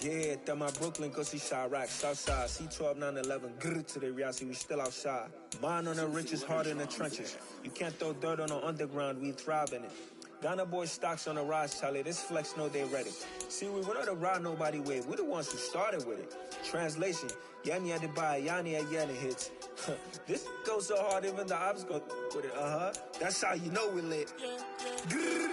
Yeah, tell my Brooklyn, cause he Chirac, Southside, C12, 911, grrr to the Riasi, we still outside. Mine on the richest, heart in the trenches. You can't throw dirt on the underground, we thrive in it. Ghana boy stocks on the rise, Charlie, this flex know they ready. See, we were not the ride nobody with, we're the ones who started with it. Translation, Yami had to buy, Yanni at Yanni hits. This goes so hard, even the ops go with it, That's how you know we lit. Grrr,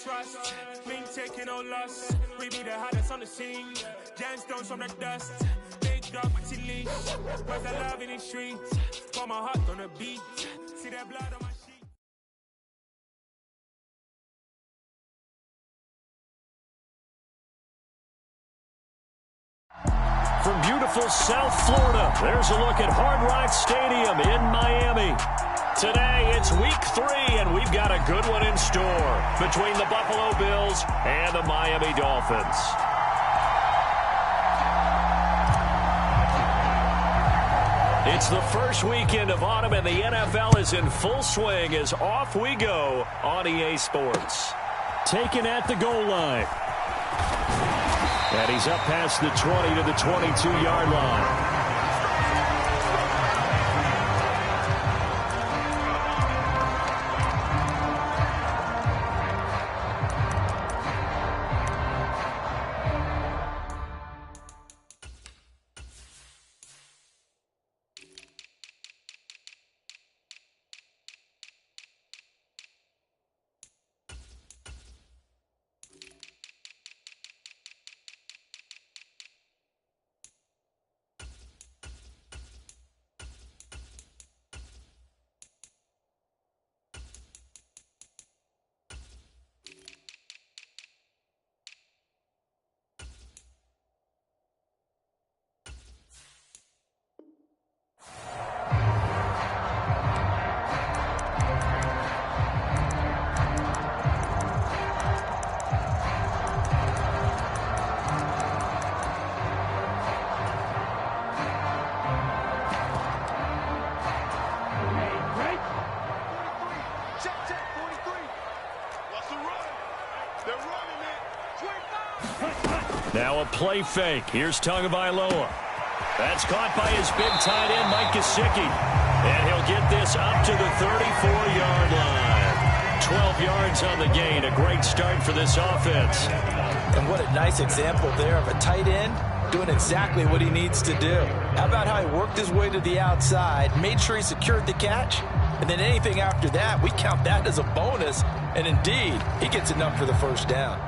trust, me taking no loss. We be the hottest on the scene. Gemstones from the dust. Big dog with your leash. Where's the love in the streets? Got my heart on the beat. See that blood on my sheet. From beautiful South Florida, there's a look at Hard Rock Stadium in Miami. Today, it's week 3, and we've got a good one in store between the Buffalo Bills and the Miami Dolphins. It's the first weekend of autumn, and the NFL is in full swing as off we go on EA Sports. Taken at the goal line. And he's up past the 20 to the 22-yard line. Now a play fake. Here's Tagovailoa. That's caught by his big tight end, Mike Gesicki. And he'll get this up to the 34-yard line. 12 yards on the gain. A great start for this offense. And what a nice example there of a tight end doing exactly what he needs to do. How about how he worked his way to the outside, made sure he secured the catch, and then anything after that, we count that as a bonus. And indeed, he gets enough for the first down.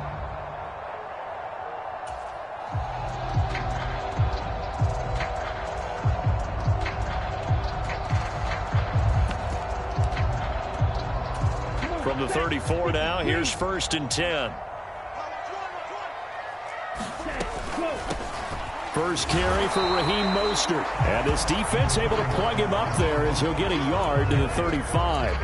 From the 34 now, here's 1st and 10. First carry for Raheem Mostert. And this defense able to plug him up there as he'll get a yard to the 35.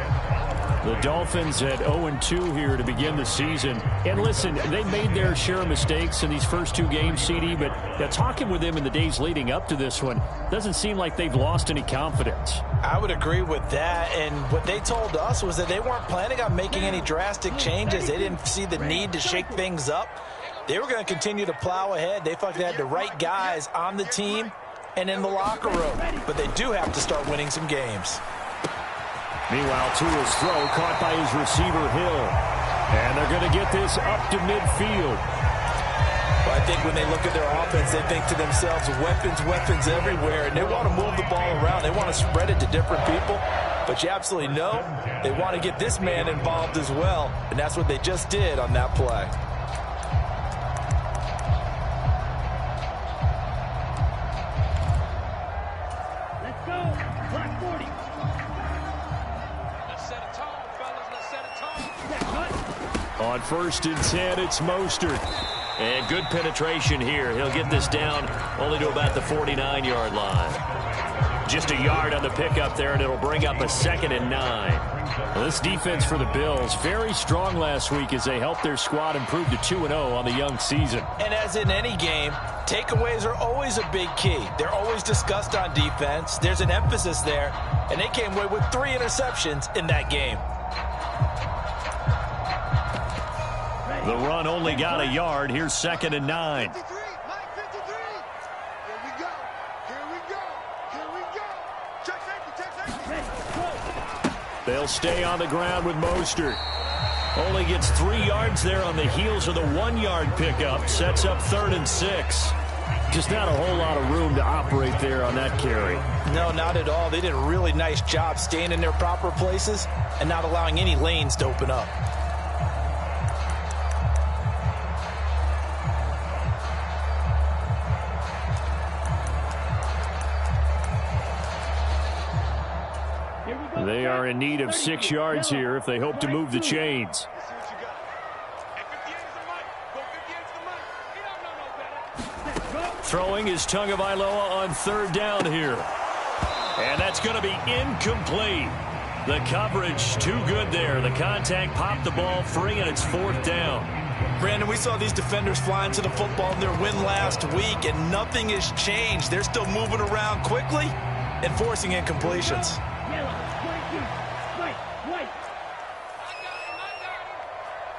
The Dolphins at 0-2 here to begin the season. And listen, they made their share of mistakes in these first 2 games, CD, but talking with them in the days leading up to this one, doesn't seem like they've lost any confidence. I would agree with that, and what they told us was that they weren't planning on making any drastic changes. They didn't see the need to shake things up. They were going to continue to plow ahead. They felt they had the right guys on the team and in the locker room, but they do have to start winning some games. Meanwhile, Tua's throw caught by his receiver, Hill. And they're going to get this up to midfield. Well, I think when they look at their offense, they think to themselves, weapons everywhere, and they want to move the ball around. They want to spread it to different people. But you absolutely know they want to get this man involved as well, and that's what they just did on that play. On On 1st and 10, it's Mostert. And good penetration here. He'll get this down only to about the 49-yard line. Just a yard on the pickup there, and it'll bring up a 2nd and 9. Well, this defense for the Bills, very strong last week as they helped their squad improve to 2-0 on the young season. And as in any game, takeaways are always a big key. They're always discussed on defense. There's an emphasis there, and they came away with 3 interceptions in that game. The run only got a yard. Here's 2nd and 9. They'll stay on the ground with Mostert. Only gets 3 yards there on the heels of the 1-yard pickup. Sets up 3rd and 6. Just not a whole lot of room to operate there on that carry. No, not at all. They did a really nice job staying in their proper places and not allowing any lanes to open up. They are in need of 6 yards here if they hope to move the chains. Throwing is Tagovailoa on 3rd down here. And that's going to be incomplete. The coverage too good there. The contact popped the ball free, and it's 4th down. Brandon, we saw these defenders flying to the football in their win last week, and nothing has changed. They're still moving around quickly and forcing incompletions.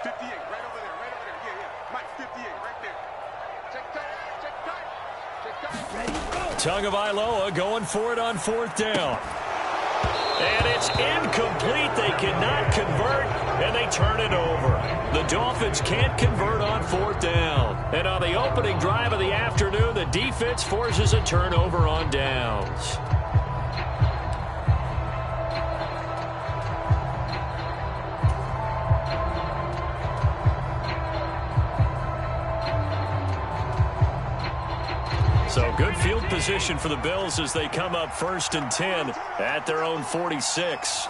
58, right over there, yeah. Mike, 58, right there. Check tight. Tagovailoa going for it on 4th down. And it's incomplete. They cannot convert, and they turn it over. The Dolphins can't convert on 4th down. And on the opening drive of the afternoon, the defense forces a turnover on downs. So good field position for the Bills as they come up 1st and 10 at their own 46.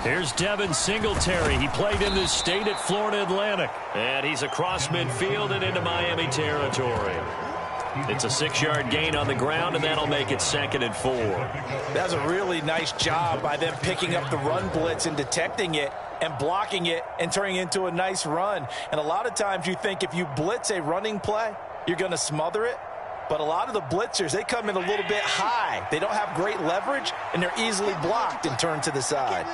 Here's Devin Singletary. He played in this state at Florida Atlantic. And he's across midfield and into Miami territory. It's a 6-yard gain on the ground, and that'll make it 2nd and 4. That's a really nice job by them picking up the run blitz and detecting it and blocking it and turning it into a nice run. And a lot of times you think if you blitz a running play, you're going to smother it. But a lot of the blitzers, they come in a little bit high. They don't have great leverage, and they're easily blocked and turned to the side.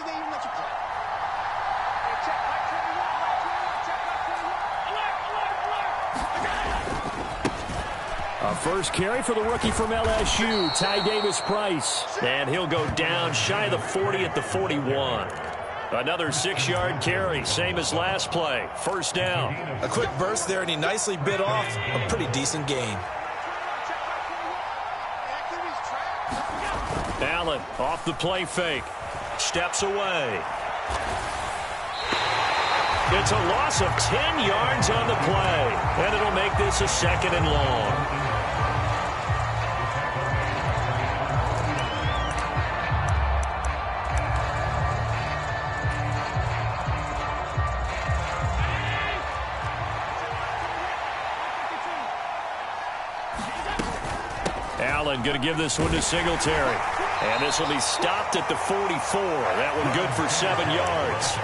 A first carry for the rookie from LSU, Ty Davis-Price. And he'll go down shy of the 40 at the 41. Another 6-yard carry, same as last play. 1st down. A quick burst there, and he nicely bit off a pretty decent gain. Allen off the play fake. Steps away. It's a loss of 10 yards on the play. And it'll make this a 2nd and long. Allen going to give this one to Singletary. And this will be stopped at the 44. That one good for 7 yards.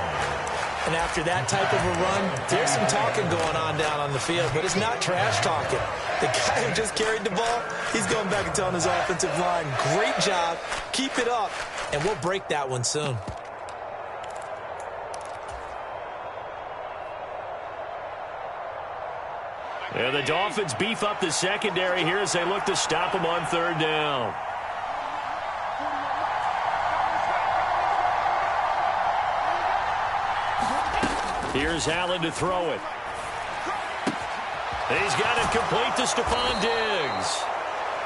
And after that type of a run, there's some talking going on down on the field, but it's not trash talking. The guy who just carried the ball, he's going back and telling his offensive line, great job, keep it up, and we'll break that one soon. And the Dolphins beef up the secondary here as they look to stop them on 3rd down. Here's Allen to throw it. He's got it complete to Stephon Diggs.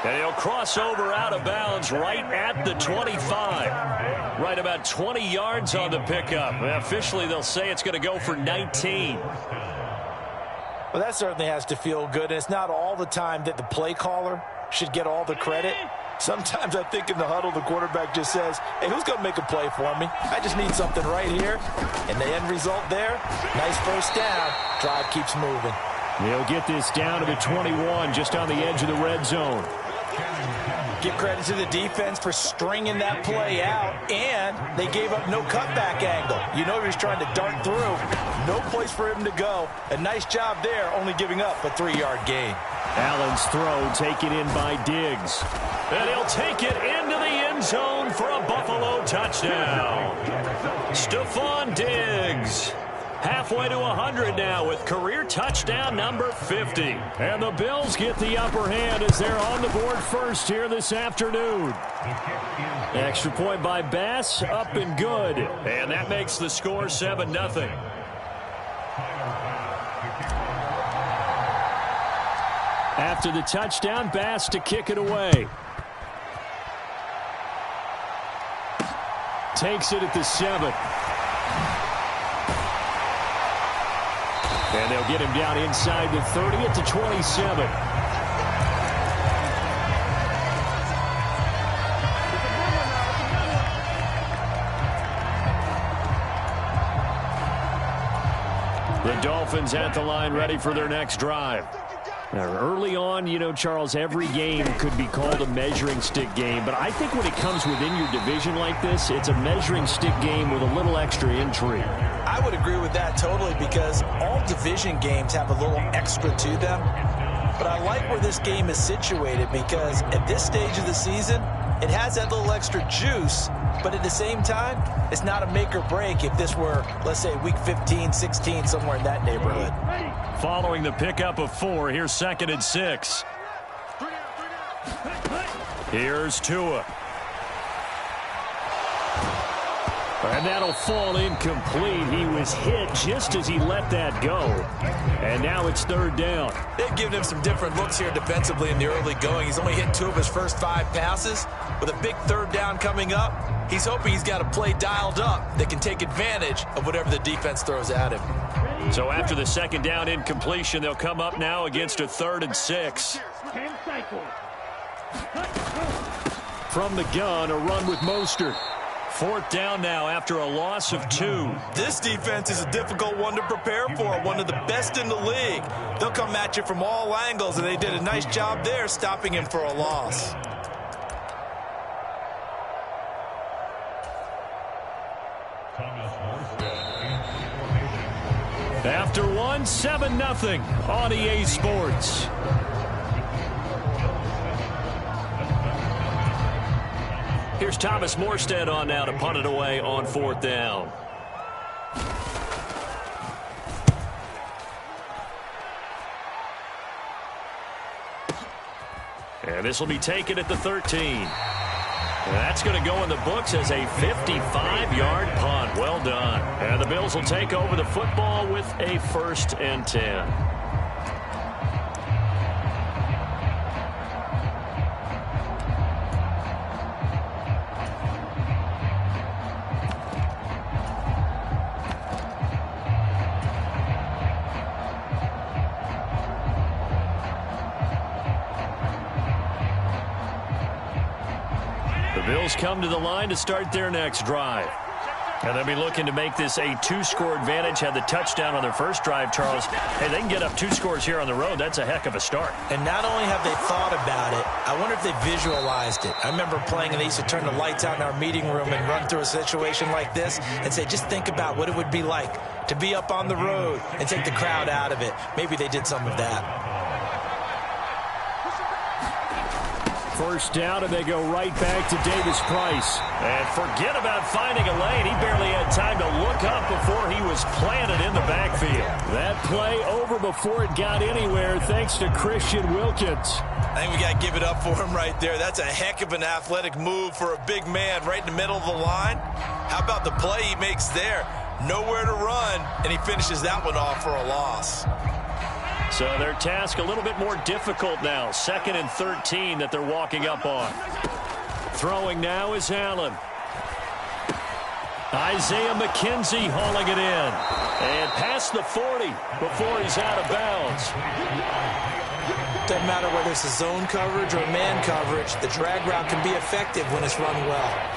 And he'll cross over out of bounds right at the 25. Right about 20 yards on the pickup. And officially, they'll say it's going to go for 19. Well, that certainly has to feel good. And it's not all the time that the play caller should get all the credit. Sometimes I think in the huddle, the quarterback just says, hey, who's going to make a play for me? I just need something right here. And the end result there, nice first down. Drive keeps moving. They'll get this down to the 21, just on the edge of the red zone. Give credit to the defense for stringing that play out, and they gave up no cutback angle. You know he was trying to dart through. No place for him to go. A nice job there, only giving up a 3-yard gain. Allen's throw taken in by Diggs. And he'll take it into the end zone for a Buffalo touchdown. Stephon Diggs. Halfway to 100 now with career touchdown number 50. And the Bills get the upper hand as they're on the board first here this afternoon. Extra point by Bass, up and good. And that makes the score 7-0. After the touchdown, Bass to kick it away. Takes it at the 7. And they'll get him down inside the 30 at the 27. The Dolphins at the line ready for their next drive. Now, early on, you know, Charles, every game could be called a measuring stick game. But I think when it comes within your division like this, it's a measuring stick game with a little extra intrigue. I would agree with that totally because all division games have a little extra to them. But I like where this game is situated because at this stage of the season, it has that little extra juice. But at the same time, it's not a make or break if this were, let's say, week 15, 16, somewhere in that neighborhood. Following the pickup of 4, here's 2nd and 6. Here's Tua. And that'll fall incomplete. He was hit just as he let that go. And now it's 3rd down. They've given him some different looks here defensively in the early going. He's only hit 2 of his first 5 passes. With a big 3rd down coming up, he's hoping he's got a play dialed up that can take advantage of whatever the defense throws at him. So after the 2nd down incompletion, they'll come up now against a 3rd and 6. From the gun, a run with Mostert. 4th down now after a loss of 2. This defense is a difficult one to prepare for, one of the best in the league. They'll come at you from all angles, and they did a nice job there stopping him for a loss. After 1, 7-0 on EA Sports. Here's Thomas Morstead on now to punt it away on 4th down. And this will be taken at the 13. And that's going to go in the books as a 55-yard punt. Well done. And the Bills will take over the football with a 1st and 10. Bills come to the line to start their next drive. And they'll be looking to make this a 2-score advantage. Had the touchdown on their first drive, Charles. Hey, they can get up 2 scores here on the road. That's a heck of a start. And not only have they thought about it, I wonder if they visualized it. I remember playing, and they used to turn the lights out in our meeting room and run through a situation like this and say, just think about what it would be like to be up on the road and take the crowd out of it. Maybe they did some of that. 1st down, and they go right back to Davis Price. And forget about finding a lane. He barely had time to look up before he was planted in the backfield. That play over before it got anywhere thanks to Christian Wilkins. I think we got to give it up for him right there. That's a heck of an athletic move for a big man right in the middle of the line. How about the play he makes there? Nowhere to run, and he finishes that one off for a loss. So their task a little bit more difficult now. 2nd and 13 that they're walking up on. Throwing now is Allen. Isaiah McKenzie hauling it in. And past the 40 before he's out of bounds. Doesn't matter whether it's a zone coverage or man coverage, the drag route can be effective when it's run well.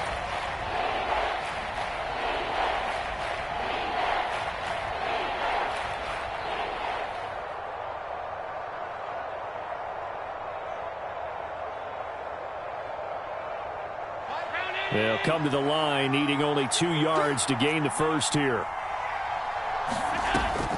They'll come to the line, needing only 2 yards to gain the first here.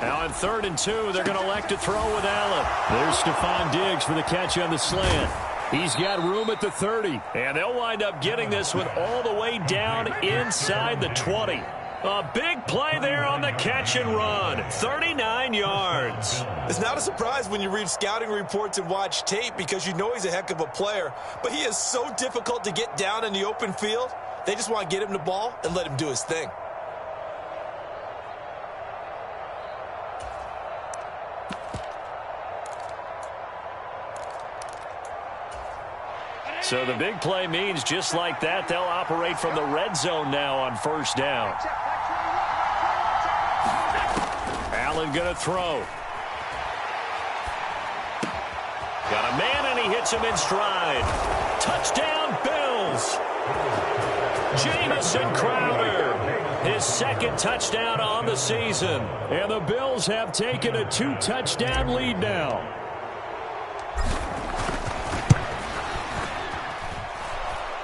Now on 3rd and 2, they're going to elect to throw with Allen. There's Stephon Diggs for the catch on the slant. He's got room at the 30. And they'll wind up getting this one all the way down inside the 20. A big play there on the catch and run. 39 yards. It's not a surprise when you read scouting reports and watch tape because you know he's a heck of a player. But he is so difficult to get down in the open field. They just want to get him the ball and let him do his thing. So the big play means just like that, they'll operate from the red zone now on 1st down. Allen going to throw. Got a man, and he hits him in stride. Touchdown, Bills. Jamison Crowder, his 2nd touchdown on the season. And the Bills have taken a 2-touchdown lead now.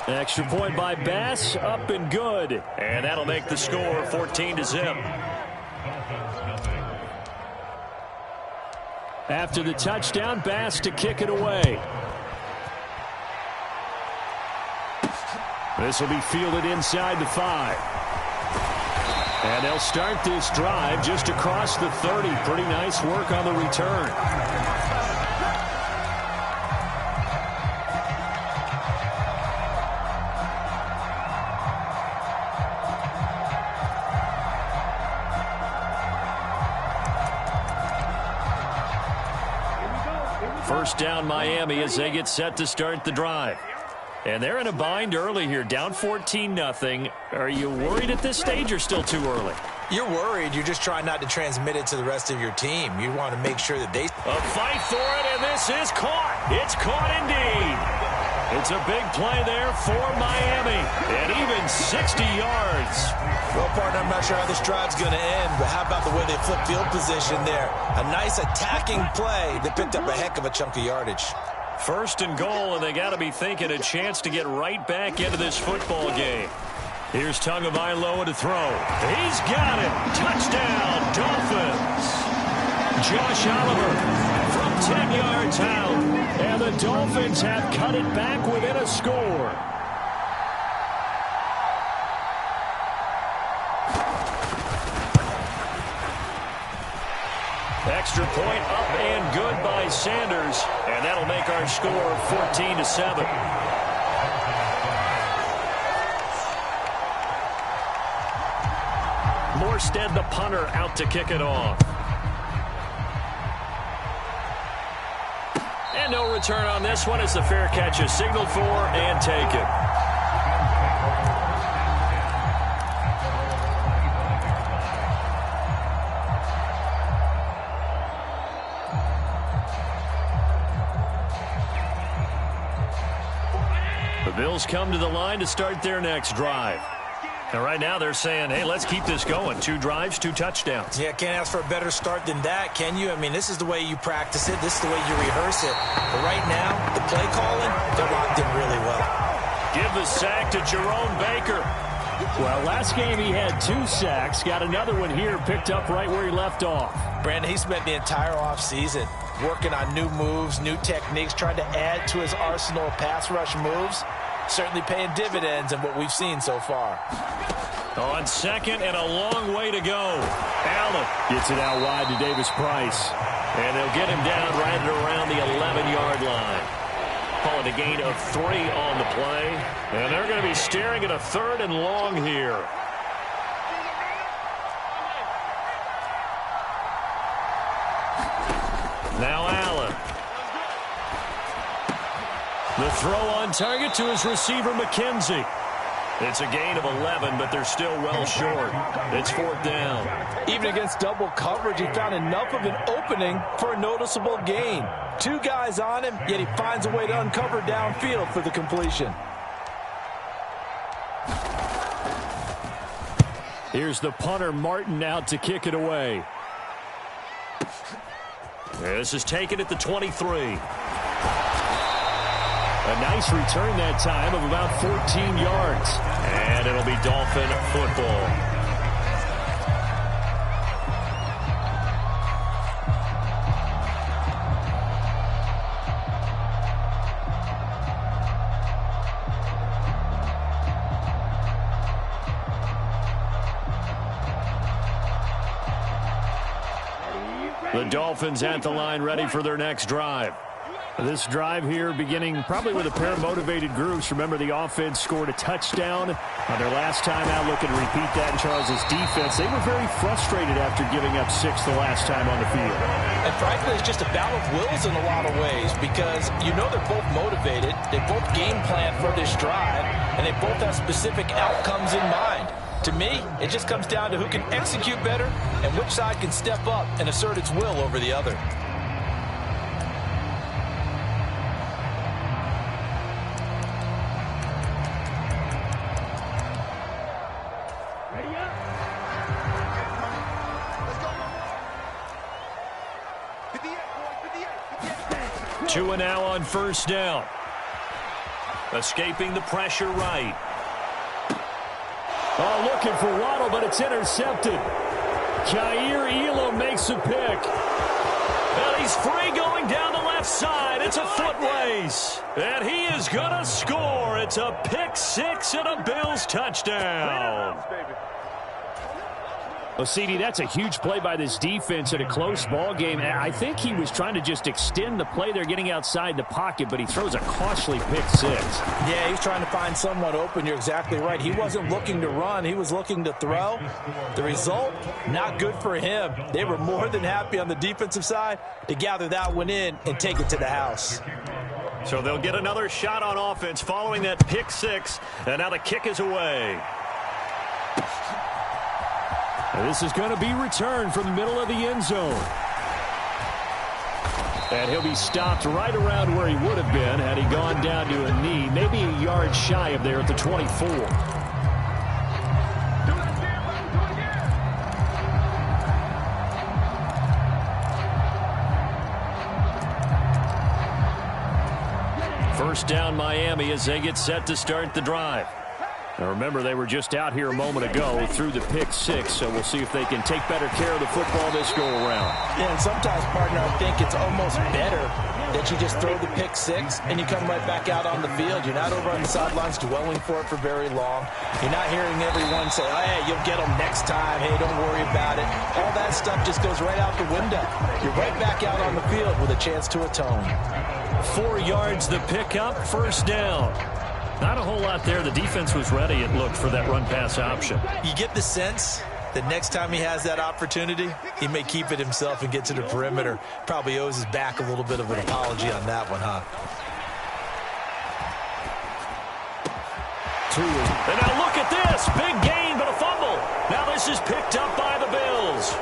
Extra point by Bass, up and good. And that'll make the score 14-0. After the touchdown, Bass to kick it away. This will be fielded inside the 5. And they'll start this drive just across the 30. Pretty nice work on the return. First down Miami as they get set to start the drive. And they're in a bind early here, down 14-0. Are you worried at this stage or still too early? You're worried. You're just trying not to transmit it to the rest of your team. You want to make sure that they... A fight for it, and this is caught. It's caught indeed. It's a big play there for Miami, and even 60 yards. Well, partner, I'm not sure how this drive's going to end, but how about the way they flip field position there? A nice attacking play that picked up a heck of a chunk of yardage. 1st and goal, and they got to be thinking a chance to get right back into this football game. Here's Tagovailoa to throw. He's got it. Touchdown, Dolphins. Josh Oliver from 10 yards out, and the Dolphins have cut it back within a score. Extra point up and good by Sanders, and that'll make our score 14-7. Morstead, the punter, out to kick it off. And no return on this one as the fair catch is signaled for and taken. The Bills come to the line to start their next drive. And right now they're saying, hey, let's keep this going. 2 drives, 2 touchdowns. Yeah, can't ask for a better start than that, can you? I mean, this is the way you practice it. This is the way you rehearse it. But right now, the play calling, they're locked in really well. Give the sack to Jerome Baker. Well, last game he had 2 sacks. Got another one here picked up right where he left off. Brandon, he spent the entire offseason working on new moves, new techniques, trying to add to his arsenal of pass rush moves. Certainly paying dividends in what we've seen so far. On 2nd and a long way to go. Allen gets it out wide to Davis Price. And they'll get him down right at around the 11-yard line. Call it a gain of 3 on the play. And they're going to be staring at a 3rd and long here. Now Allen. The throw on target to his receiver, McKenzie. It's a gain of 11, but they're still well short. It's 4th down. Even against double coverage, he found enough of an opening for a noticeable gain. 2 guys on him, yet he finds a way to uncover downfield for the completion. Here's the punter, Martin, out to kick it away. This is taken at the 23. A nice return that time of about 14 yards. And it'll be Dolphin football. The Dolphins at the line, ready for their next drive. This drive here beginning probably with a pair of motivated groups. Remember, the offense scored a touchdown on their last time out, looking to repeat that in Charles's defense. They were very frustrated after giving up 6 the last time on the field. And frankly, it's just a battle of wills in a lot of ways because you know they're both motivated. They both game plan for this drive, and they both have specific outcomes in mind. To me, it just comes down to who can execute better and which side can step up and assert its will over the other. Tua now on 1st down. Escaping the pressure right. Oh, looking for Waddle, but it's intercepted. Jair Elam makes a pick. And he's free going down the left side. It's a foot race. And he is going to score. It's a pick 6 and a Bills touchdown. Well, CD, that's a huge play by this defense in a close ball game. I think he was trying to just extend the play. They're getting outside the pocket, but he throws a costly pick 6. Yeah, he's trying to find someone open. You're exactly right. He wasn't looking to run. He was looking to throw. The result, not good for him. They were more than happy on the defensive side to gather that one in and take it to the house. So they'll get another shot on offense following that pick 6, and now the kick is away. And this is going to be returned from the middle of the end zone. And he'll be stopped right around where he would have been had he gone down to a knee, maybe a yard shy of there at the 24. First down Miami as they get set to start the drive. Now remember, they were just out here a moment ago through the pick 6, so we'll see if they can take better care of the football this go-around. Yeah, and sometimes, partner, I think it's almost better that you just throw the pick 6 and you come right back out on the field. You're not over on the sidelines dwelling for it for very long. You're not hearing everyone say, oh, hey, you'll get them next time. Hey, don't worry about it. All that stuff just goes right out the window. You're right back out on the field with a chance to atone. 4 yards the pickup, 1st down. Not a whole lot there. The defense was ready, it looked, for that run-pass option. You get the sense that next time he has that opportunity, he may keep it himself and get to the perimeter. Probably owes his back a little bit of an apology on that one, huh? And now look at this. Big gain, but a fumble. Now this is picked up by the Bills.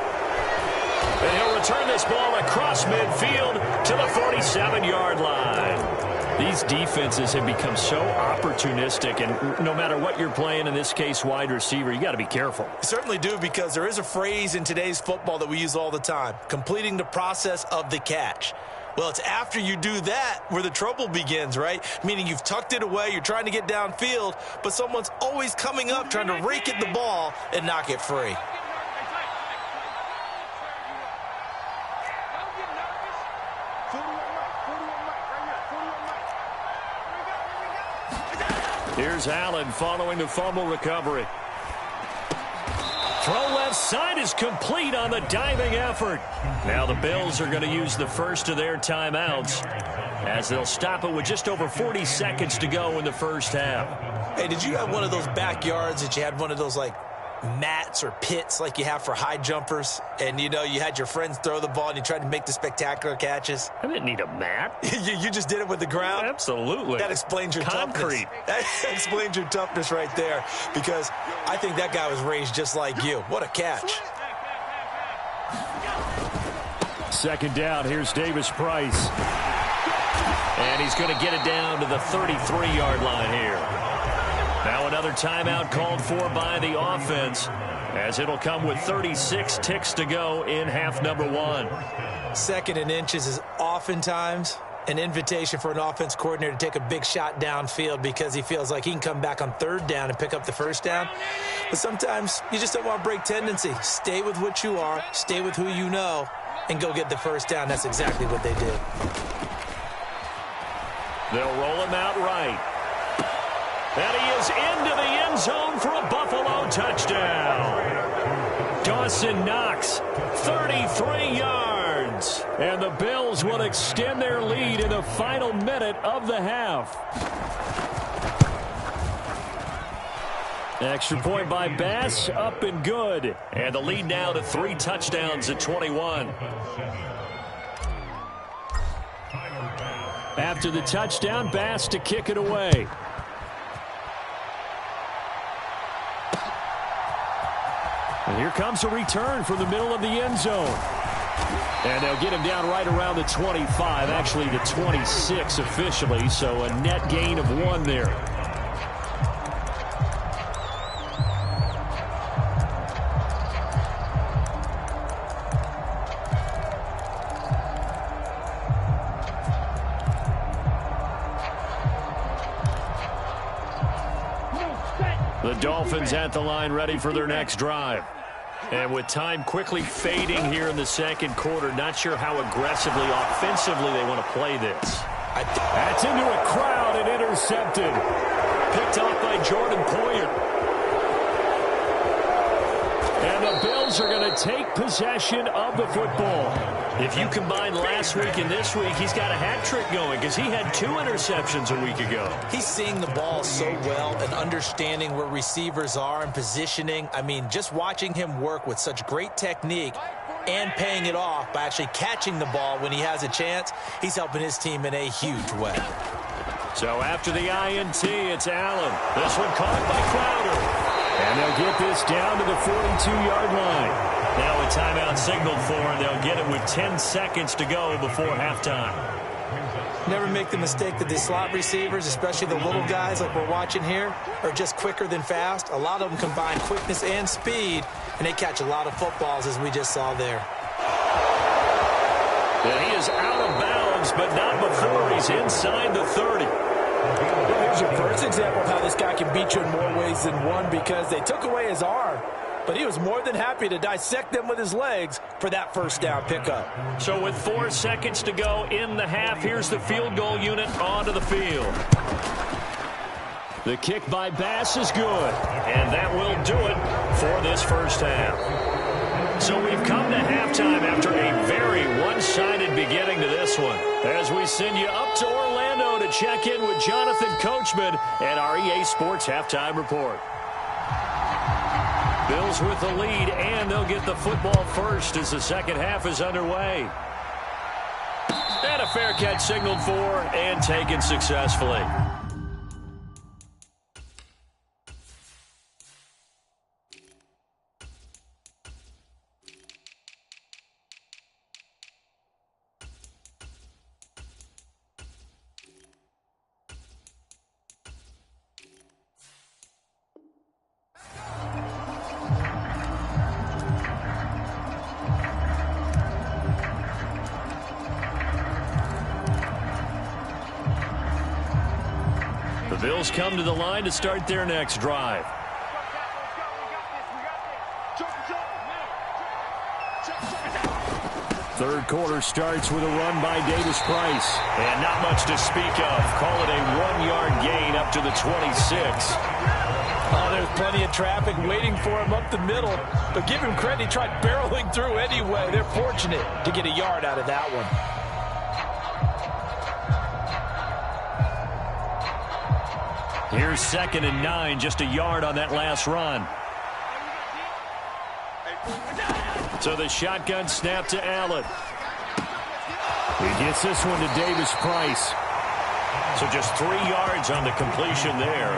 And he'll return this ball across midfield to the 47-yard line. These defenses have become so opportunistic, and no matter what you're playing, in this case wide receiver, you got to be careful. You certainly do, because there is a phrase in today's football that we use all the time, completing the process of the catch. Well, it's after you do that where the trouble begins, right? Meaning you've tucked it away, you're trying to get downfield, but someone's always coming up trying to rake at the ball and knock it free. Here's Allen following the fumble recovery. Throw left side is complete on the diving effort. Now the Bills are going to use the first of their timeouts as they'll stop it with just over 40 seconds to go in the first half. Hey, did you have one of those backyards that you had one of those, like, mats or pits like you have for high jumpers, and you had your friends throw the ball and you tried to make the spectacular catches? I didn't need a mat. you just did it with the ground? Absolutely. That explains your toughness. That explains your toughness right there, because I think that guy was raised just like you. What a catch. Second down, here's Davis Price. And he's going to get it down to the 33-yard line here. Now another timeout called for by the offense, as it'll come with 36 ticks to go in half number 1. Second and inches is oftentimes an invitation for an offense coordinator to take a big shot downfield because he feels like he can come back on third down and pick up the first down. But sometimes you just don't want to break tendency. Stay with what you are, stay with who you know, and go get the first down. That's exactly what they did. They'll roll him out right. And he is into the end zone for a Buffalo touchdown. Dawson Knox, 33 yards. And the Bills will extend their lead in the final minute of the half. Extra point by Bass, up and good. And the lead now to 3 touchdowns at 21. After the touchdown, Bass to kick it away. And here comes a return from the middle of the end zone. And they'll get him down right around the 25, actually the 26 officially, so a net gain of 1 there. The Dolphins at the line, ready for their next drive. And with time quickly fading here in the second quarter, not sure how aggressively, offensively they want to play this. That's into a crowd and intercepted. Picked off by Jordan Poyer. And the Bills are going to take possession of the football. If you combine last week and this week, he's got a hat trick going because he had 2 interceptions a week ago. He's seeing the ball so well and understanding where receivers are and positioning. I mean, just watching him work with such great technique and paying it off by actually catching the ball when he has a chance, he's helping his team in a huge way. So after the INT, it's Allen. This one caught by Crowder. And they'll get this down to the 42-yard line. Now a timeout signaled for, and they'll get it with 10 seconds to go before halftime. Never make the mistake that the slot receivers, especially the little guys like we're watching here, are just quicker than fast. A lot of them combine quickness and speed, and they catch a lot of footballs, as we just saw there. And he is out of bounds, but not before he's inside the 30. Well, here's your first example of how this guy can beat you in more ways than one, because they took away his arm, but he was more than happy to dissect them with his legs for that first down pickup. So with 4 seconds to go in the half, here's the field goal unit onto the field. The kick by Bass is good. And that will do it for this first half. So we've come to halftime after a very one-sided beginning to this one, as we send you up to Orlando to check in with Jonathan Coachman and our EA Sports Halftime Report. Bills with the lead, and they'll get the football first as the second half is underway. And a fair catch signaled for and taken successfully. The Bills come to the line to start their next drive. Third quarter starts with a run by Davis Price. And not much to speak of. Call it a 1-yard gain up to the 26. Oh, there's plenty of traffic waiting for him up the middle. But give him credit, he tried barreling through anyway. They're fortunate to get a yard out of that one. Here's 2nd and 9, just a yard on that last run. So the shotgun snap to Allen. He gets this one to Davis Price. So just 3 yards on the completion there.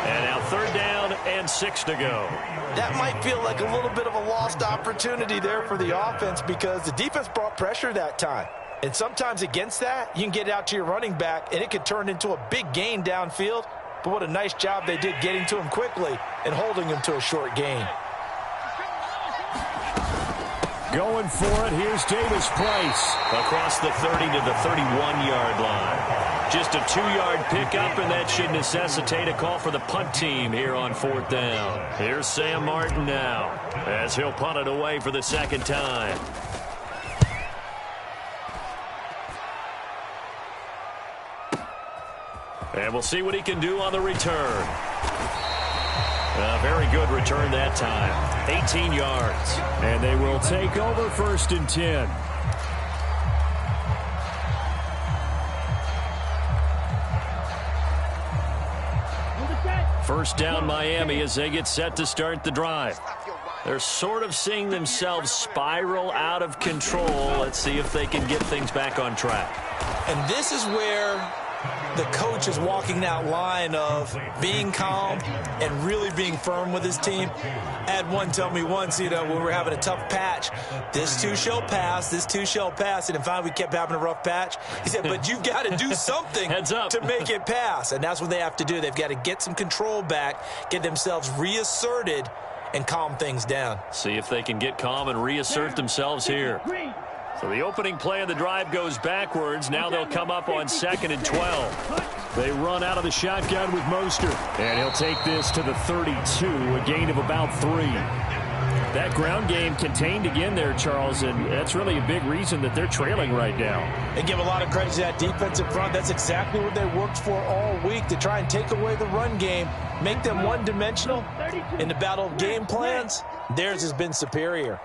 And now 3rd down and 6 to go. That might feel like a little bit of a lost opportunity there for the offense because the defense brought pressure that time. And sometimes against that, you can get it out to your running back, and it could turn into a big gain downfield. But what a nice job they did getting to him quickly and holding him to a short gain. Going for it, here's Davis Price. Across the 30 to the 31-yard line. Just a 2-yard pickup, and that should necessitate a call for the punt team here on 4th down. Here's Sam Martin now, as he'll punt it away for the 2nd time. And we'll see what he can do on the return. A very good return that time. 18 yards. And they will take over 1st and 10. First down Miami as they get set to start the drive. They're sort of seeing themselves spiral out of control. Let's see if they can get things back on track. And this is where the coach is walking that line of being calm and really being firm with his team. I had one tell me once, when we were having a tough patch, this too shall pass, this too shall pass. And finally we kept having a rough patch. He said, but you've got to do something to make it pass. And that's what they have to do. They've got to get some control back, get themselves reasserted, and calm things down. See if they can get calm and reassert themselves here. So the opening play of the drive goes backwards. Now they'll come up on 2nd and 12. They run out of the shotgun with Mostert. And he'll take this to the 32, a gain of about 3. That ground game contained again there, Charles, and that's really a big reason that they're trailing right now. And give a lot of credit to that defensive front. That's exactly what they worked for all week, to try and take away the run game, make them one-dimensional. In the battle of game plans, theirs has been superior.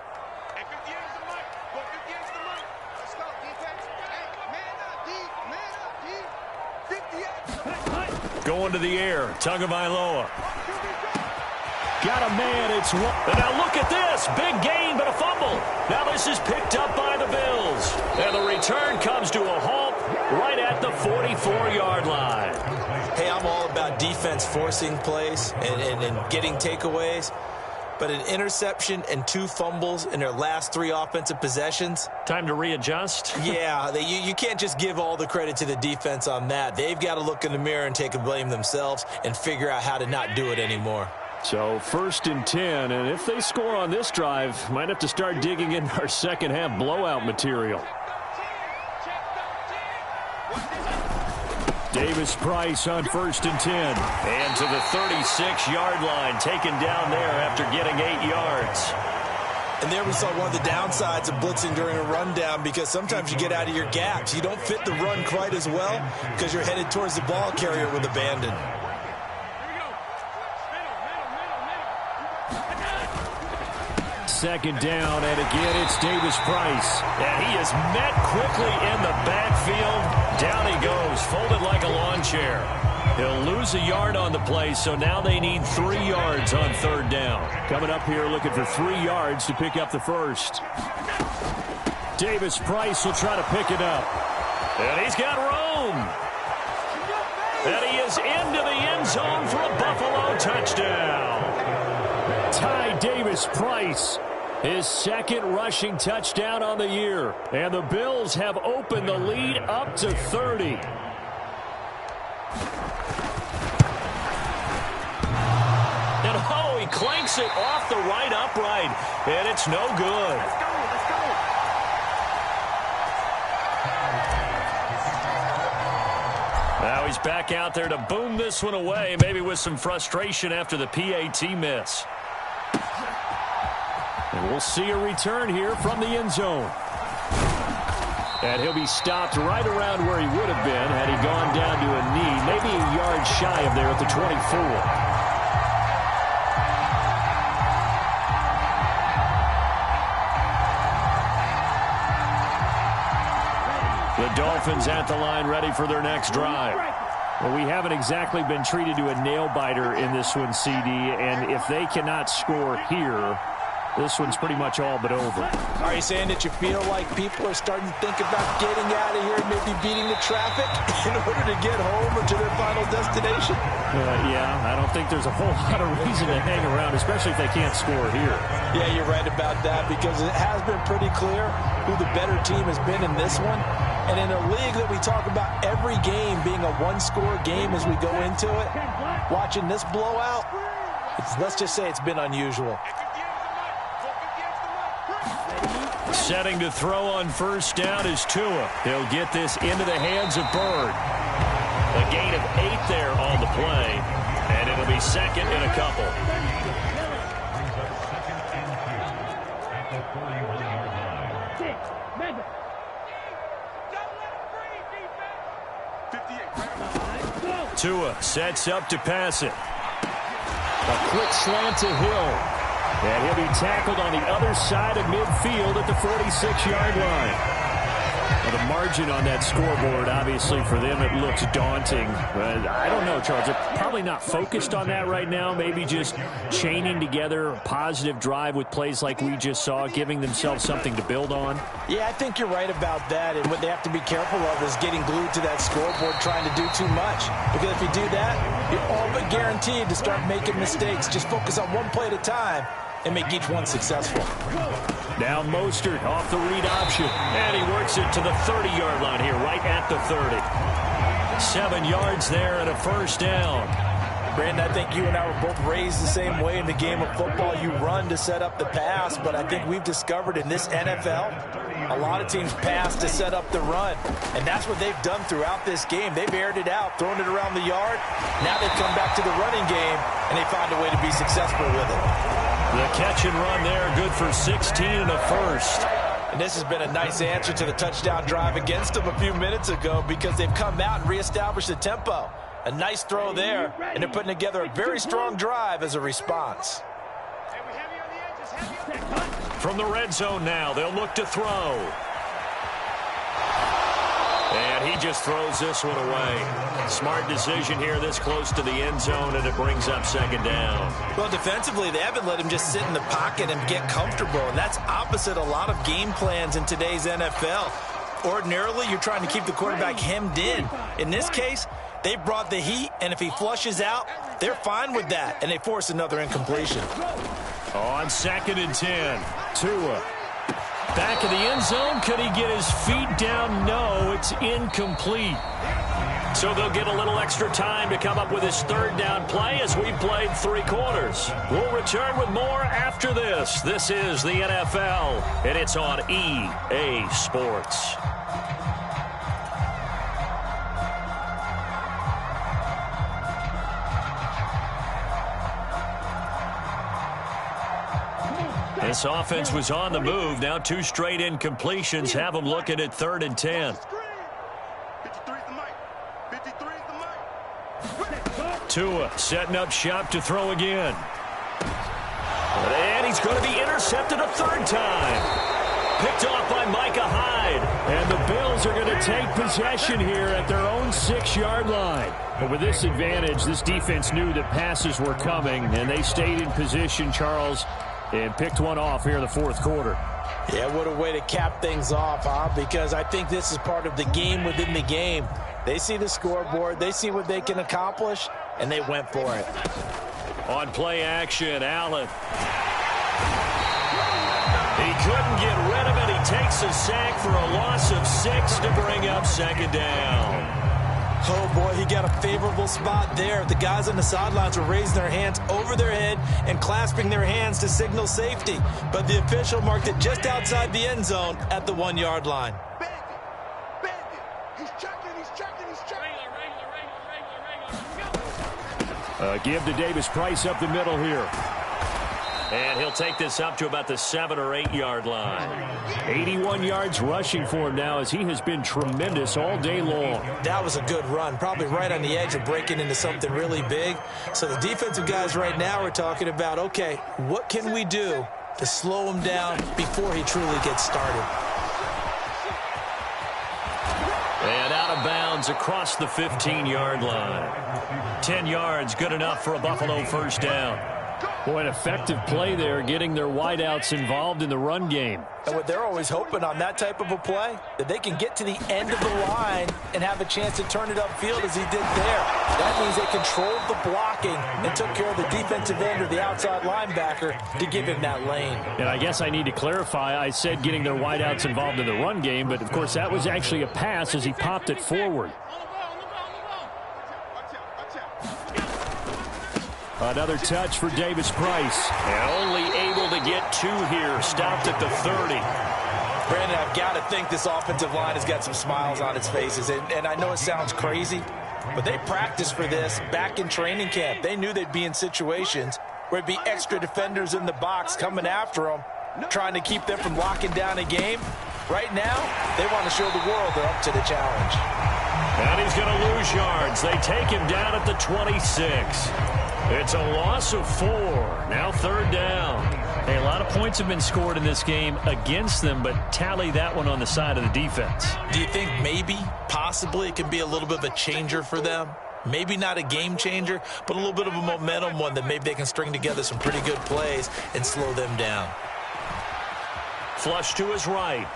Going to the air, Tagovailoa. Got a man, it's one. And now look at this, big gain but a fumble. Now this is picked up by the Bills. And the return comes to a halt right at the 44-yard line. Hey, I'm all about defense forcing plays and getting takeaways. But an interception and 2 fumbles in their last 3 offensive possessions. Time to readjust? Yeah, you can't just give all the credit to the defense on that. They've got to look in the mirror and take a blame themselves and figure out how to not do it anymore. So 1st and 10, and if they score on this drive, might have to start digging in our second half blowout material. Davis Price on 1st and 10. And to the 36-yard line, taken down there after getting 8 yards. And there we saw one of the downsides of blitzing during a rundown, because sometimes you get out of your gaps. You don't fit the run quite as well because you're headed towards the ball carrier with abandon. Second down, and again it's Davis Price. And he is met quickly in the backfield. Down he goes, folded like a lawn chair. He'll lose a yard on the play, so now they need 3 yards on 3rd down. Coming up here looking for 3 yards to pick up the first. Davis Price will try to pick it up. And he's got room. And he is into the end zone for a Buffalo touchdown. Ty Davis Price, his 2nd rushing touchdown on the year. And the Bills have opened the lead up to 30. And oh, he clanks it off the right upright. And it's no good. Now he's back out there to boom this one away, maybe with some frustration after the PAT miss. And we'll see a return here from the end zone. And he'll be stopped right around where he would have been had he gone down to a knee, maybe a yard shy of there at the 24. The Dolphins at the line, ready for their next drive. Well, we haven't exactly been treated to a nail-biter in this one, CD, and if they cannot score here, this one's pretty much all but over. Are you saying that you feel like people are starting to think about getting out of here and maybe beating the traffic in order to get home or to their final destination? Yeah, I don't think there's a whole lot of reason to hang around, especially if they can't score here. Yeah, you're right about that, because it has been pretty clear who the better team has been in this one. And in a league that we talk about every game being a one-score game as we go into it, watching this blowout, let's just say it's been unusual. Setting to throw on first down is Tua. He'll get this into the hands of Bird. A gain of 8 there on the play, and it'll be second and a couple. Tua sets up to pass it. A quick slant to Hill. And he'll be tackled on the other side of midfield at the 46-yard line. Well, the margin on that scoreboard, obviously, for them, it looks daunting. But I don't know, Charles. They're probably not focused on that right now. Maybe just chaining together a positive drive with plays like we just saw, giving themselves something to build on. Yeah, I think you're right about that. And what they have to be careful of is getting glued to that scoreboard, trying to do too much. Because if you do that, you're all but guaranteed to start making mistakes. Just focus on one play at a time and make each one successful. Now Mostert off the read option. And he works it to the 30-yard line here, right at the 30. 7 yards there and a first down. Brandon, I think you and I were both raised the same way in the game of football. You run to set up the pass, but I think we've discovered in this NFL, a lot of teams pass to set up the run. And that's what they've done throughout this game. They've aired it out, thrown it around the yard. Now they've come back to the running game, and they found a way to be successful with it. The catch and run there, good for 16 and a first. And this has been a nice answer to the touchdown drive against them a few minutes ago, because they've come out and reestablished the tempo. A nice throw there, and they're putting together a very strong drive as a response. From the red zone now, they'll look to throw. And he just throws this one away. Smart decision here this close to the end zone, and it brings up second down. Well, defensively, they haven't let him just sit in the pocket and get comfortable, and that's opposite a lot of game plans in today's NFL. Ordinarily, you're trying to keep the quarterback hemmed in. In this case, they brought the heat, and if he flushes out, they're fine with that, and they force another incompletion. On 2nd and 10, Tua. Back of the end zone. Could he get his feet down? No, it's incomplete. So they'll get a little extra time to come up with his third down play as we played 3 quarters. We'll return with more after this. This is the NFL, and it's on EA Sports. This offense was on the move. Now 2 straight incompletions have them looking at 3rd and 10. Tua setting up shop to throw again. And he's going to be intercepted a 3rd time. Picked off by Micah Hyde. And the Bills are going to take possession here at their own 6-yard line. But with this advantage, this defense knew that passes were coming, and they stayed in position, Charles, and picked one off here in the 4th quarter. Yeah, what a way to cap things off, huh? Because I think this is part of the game within the game. They see the scoreboard, they see what they can accomplish, and they went for it. On play action, Allen. He couldn't get rid of it. He takes a sack for a loss of 6 to bring up 2nd down. Oh, boy, he got a favorable spot there. The guys on the sidelines were raising their hands over their head and clasping their hands to signal safety. But the official marked it just outside the end zone at the 1-yard line. Give to Davis-Price up the middle here. And he'll take this up to about the 7 or 8-yard line. 81 yards rushing for him now, as he has been tremendous all day long. That was a good run, probably right on the edge of breaking into something really big. So the defensive guys right now are talking about, okay, what can we do to slow him down before he truly gets started? And out of bounds across the 15-yard line. 10 yards, good enough for a Buffalo first down. Boy, an effective play there, getting their wideouts involved in the run game. And what they're always hoping on that type of a play, that they can get to the end of the line and have a chance to turn it upfield as he did there. That means they controlled the blocking and took care of the defensive end or the outside linebacker to give him that lane. And I guess I need to clarify, I said getting their wideouts involved in the run game, but of course that was actually a pass as he popped it forward. Another touch for Davis Price. And only able to get 2 here. Stopped at the 30. Brandon, I've got to think this offensive line has got some smiles on its faces. And I know it sounds crazy, but they practiced for this back in training camp. They knew they'd be in situations where it'd be extra defenders in the box coming after them, trying to keep them from locking down a game. Right now, they want to show the world they're up to the challenge. And he's going to lose yards. They take him down at the 26. It's a loss of 4. Now 3rd down. Hey, a lot of points have been scored in this game against them, but tally that one on the side of the defense. Do you think maybe, possibly, it can be a little bit of a changer for them? Maybe not a game changer, but a little bit of a momentum one that maybe they can string together some pretty good plays and slow them down. Flush to his right.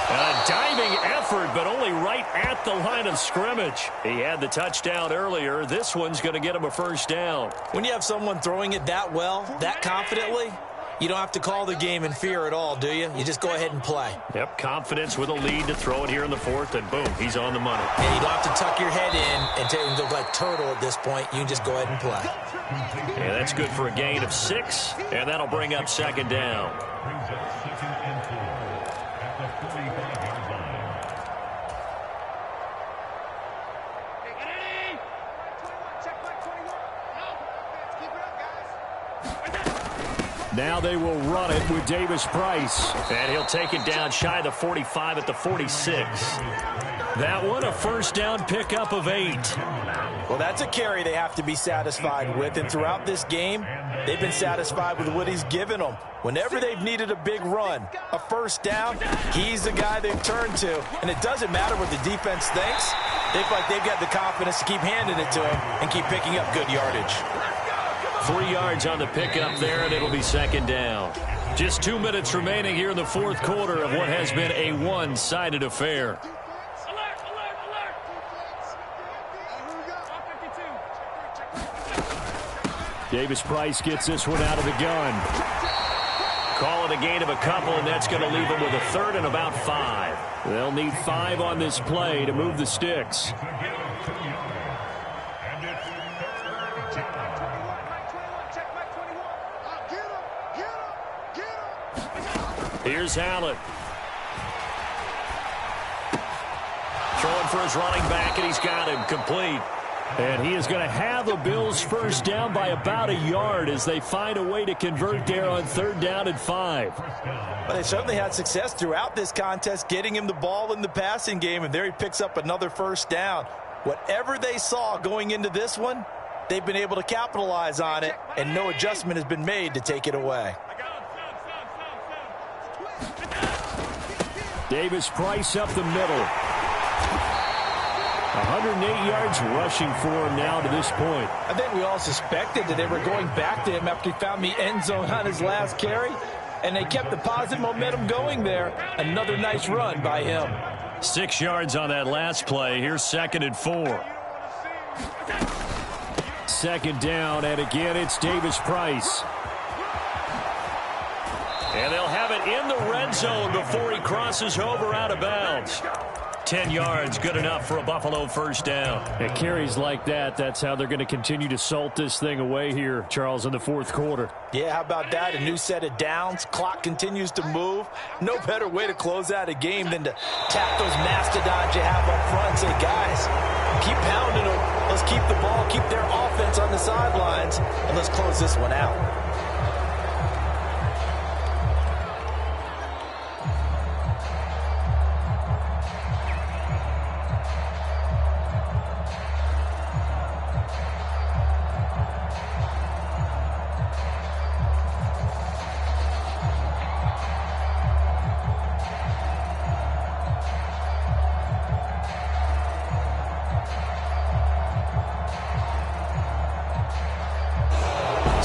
A diving effort, but only right at the line of scrimmage. He had the touchdown earlier. This one's going to get him a 1st down. When you have someone throwing it that well, that confidently, you don't have to call the game in fear at all, do you? You just go ahead and play. Yep, confidence with a lead to throw it here in the 4th, and boom, he's on the money. And you don't have to tuck your head in and take him to look like turtle at this point. You can just go ahead and play. And that's good for a gain of 6, and that'll bring up 2nd down. Now they will run it with Davis Price. And he'll take it down shy of the 45 at the 46. That one a 1st down pickup of 8. Well, that's a carry they have to be satisfied with. And throughout this game, they've been satisfied with what he's given them. Whenever they've needed a big run, a 1st down, he's the guy they've turned to. And it doesn't matter what the defense thinks. They feel like they've got the confidence to keep handing it to him and keep picking up good yardage. 3 yards on the pickup there, and it'll be 2nd down. Just 2 minutes remaining here in the 4th quarter of what has been a one-sided affair. Davis Price gets this one out of the gun. Call it a gain of a couple, and that's going to leave them with a 3rd and about 5. They'll need 5 on this play to move the sticks. Here's Allen. Throwing for his running back, and he's got him complete. And he is going to have the Bills' 1st down by about a yard as they find a way to convert there on 3rd down and 5. But they certainly had success throughout this contest, getting him the ball in the passing game, and there he picks up another 1st down. Whatever they saw going into this one, they've been able to capitalize on it, and no adjustment has been made to take it away. Davis Price up the middle. 108 yards rushing for him now to this point. I think we all suspected that they were going back to him after he found the end zone on his last carry, and they kept the positive momentum going there. Another nice run by him. 6 yards on that last play. Here's 2nd and 4. 2nd down, and again it's Davis Price. And they'll have it in the red zone before he crosses over out of bounds. 10 yards, good enough for a Buffalo 1st down. At carries like that, that's how they're going to continue to salt this thing away here, Charles, in the 4th quarter. Yeah, how about that? A new set of downs. Clock continues to move. No better way to close out a game than to tap those mastodons you have up front and say, guys, keep pounding them. Let's keep the ball, keep their offense on the sidelines, and let's close this one out.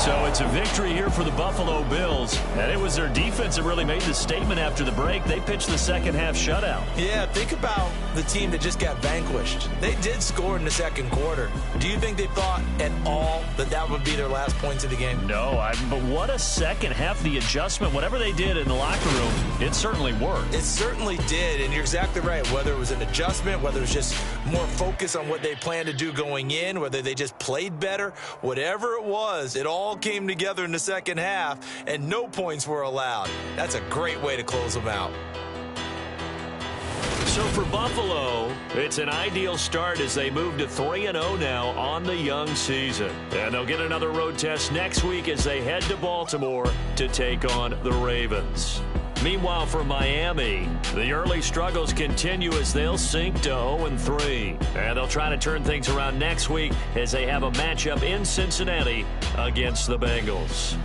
So it's a victory here for the Buffalo Bills. And it was their defense that really made the statement after the break. They pitched the second half shutout. Yeah, think about the team that just got vanquished. They did score in the second quarter. Do you think they thought at all that that would be their last points of the game? No, but what a second half. The adjustment, whatever they did in the locker room, it certainly worked. It certainly did, and you're exactly right. Whether it was an adjustment, whether it was just more focus on what they planned to do going in, whether they just played better, whatever it was, it all came together in the second half, and no points were allowed. That's a great way to close them out. So for Buffalo, it's an ideal start as they move to 3-0 now on the young season. And they'll get another road test next week as they head to Baltimore to take on the Ravens. Meanwhile, for Miami, the early struggles continue as they'll sink to 0-3. And they'll try to turn things around next week as they have a matchup in Cincinnati against the Bengals.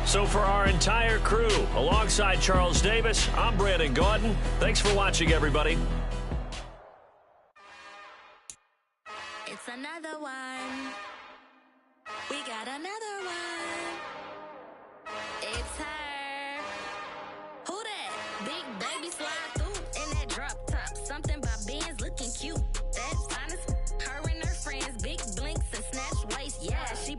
So for our entire crew, alongside Charles Davis, I'm Brandon Gaudin. Thanks for watching, everybody. It's another one. We got another one. It's her. Who that? Big baby slide through in that drop top. Something by Benz looking cute. That's honest. Her and her friends, big blinks and snatch waist. Yeah, she